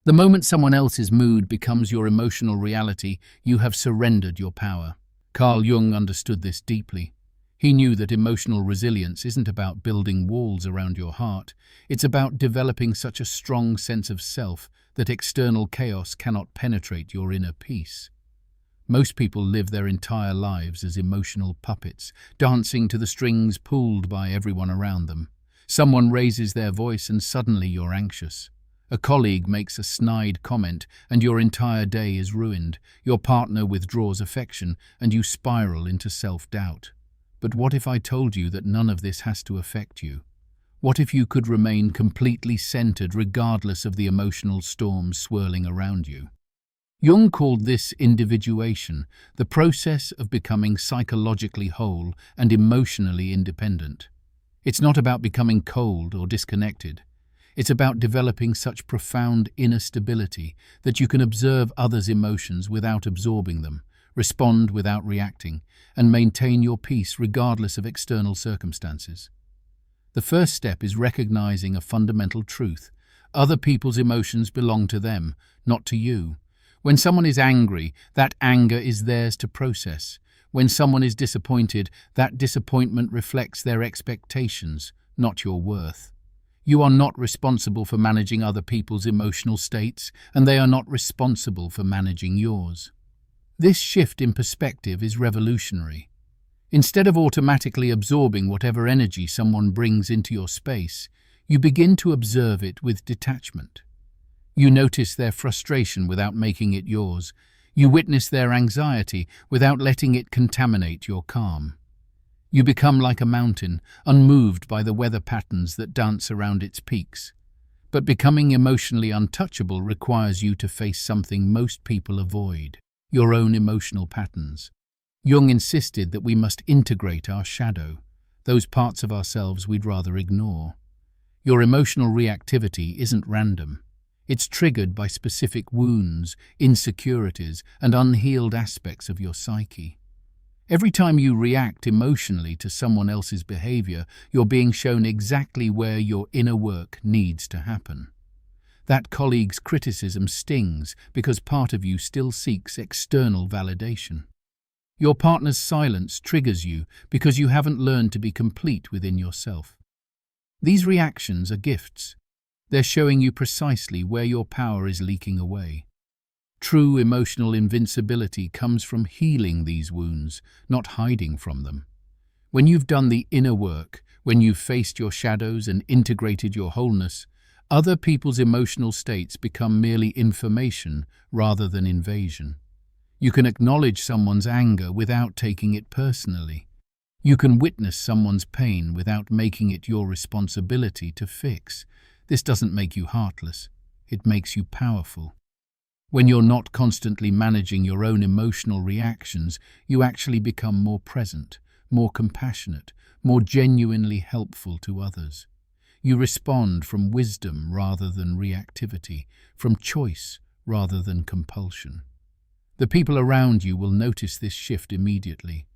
The moment someone else's mood becomes your emotional reality, you have surrendered your power. Carl Jung understood this deeply. He knew that emotional resilience isn't about building walls around your heart. It's about developing such a strong sense of self that external chaos cannot penetrate your inner peace. Most people live their entire lives as emotional puppets, dancing to the strings pulled by everyone around them. Someone raises their voice and suddenly you're anxious. A colleague makes a snide comment and your entire day is ruined. Your partner withdraws affection and you spiral into self-doubt. But what if I told you that none of this has to affect you? What if you could remain completely centered regardless of the emotional storms swirling around you? Jung called this individuation, the process of becoming psychologically whole and emotionally independent. It's not about becoming cold or disconnected. It's about developing such profound inner stability that you can observe others' emotions without absorbing them, respond without reacting, and maintain your peace regardless of external circumstances. The first step is recognizing a fundamental truth. Other people's emotions belong to them, not to you. When someone is angry, that anger is theirs to process. When someone is disappointed, that disappointment reflects their expectations, not your worth. You are not responsible for managing other people's emotional states, and they are not responsible for managing yours. This shift in perspective is revolutionary. Instead of automatically absorbing whatever energy someone brings into your space, you begin to observe it with detachment. You notice their frustration without making it yours. You witness their anxiety without letting it contaminate your calm. You become like a mountain, unmoved by the weather patterns that dance around its peaks. But becoming emotionally untouchable requires you to face something most people avoid: your own emotional patterns. Jung insisted that we must integrate our shadow, those parts of ourselves we'd rather ignore. Your emotional reactivity isn't random. It's triggered by specific wounds, insecurities, and unhealed aspects of your psyche. Every time you react emotionally to someone else's behavior, you're being shown exactly where your inner work needs to happen. That colleague's criticism stings because part of you still seeks external validation. Your partner's silence triggers you because you haven't learned to be complete within yourself. These reactions are gifts. They're showing you precisely where your power is leaking away. True emotional invincibility comes from healing these wounds, not hiding from them. When you've done the inner work, when you've faced your shadows and integrated your wholeness, other people's emotional states become merely information rather than invasion. You can acknowledge someone's anger without taking it personally. You can witness someone's pain without making it your responsibility to fix. This doesn't make you heartless. It makes you powerful. When you're not constantly managing your own emotional reactions, you actually become more present, more compassionate, more genuinely helpful to others. You respond from wisdom rather than reactivity, from choice rather than compulsion. The people around you will notice this shift immediately.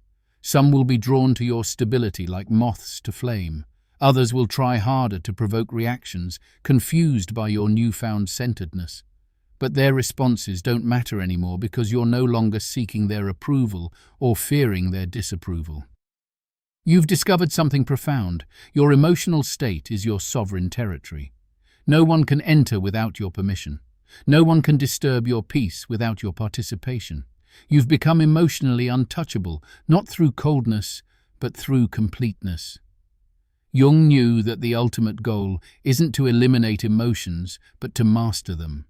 Some will be drawn to your stability like moths to flame. Others will try harder to provoke reactions, confused by your newfound centeredness. But their responses don't matter anymore because you're no longer seeking their approval or fearing their disapproval. You've discovered something profound. Your emotional state is your sovereign territory. No one can enter without your permission. No one can disturb your peace without your participation. You've become emotionally untouchable, not through coldness, but through completeness. Jung knew that the ultimate goal isn't to eliminate emotions, but to master them.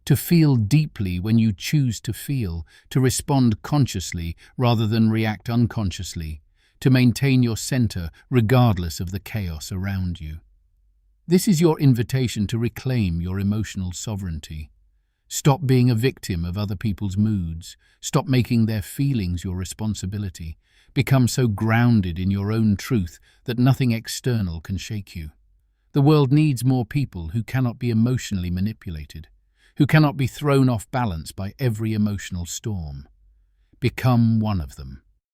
To feel deeply when you choose to feel, to respond consciously rather than react unconsciously, to maintain your center regardless of the chaos around you. This is your invitation to reclaim your emotional sovereignty. Stop being a victim of other people's moods. Stop making their feelings your responsibility. Become so grounded in your own truth that nothing external can shake you. The world needs more people who cannot be emotionally manipulated, who cannot be thrown off balance by every emotional storm. Become one of them.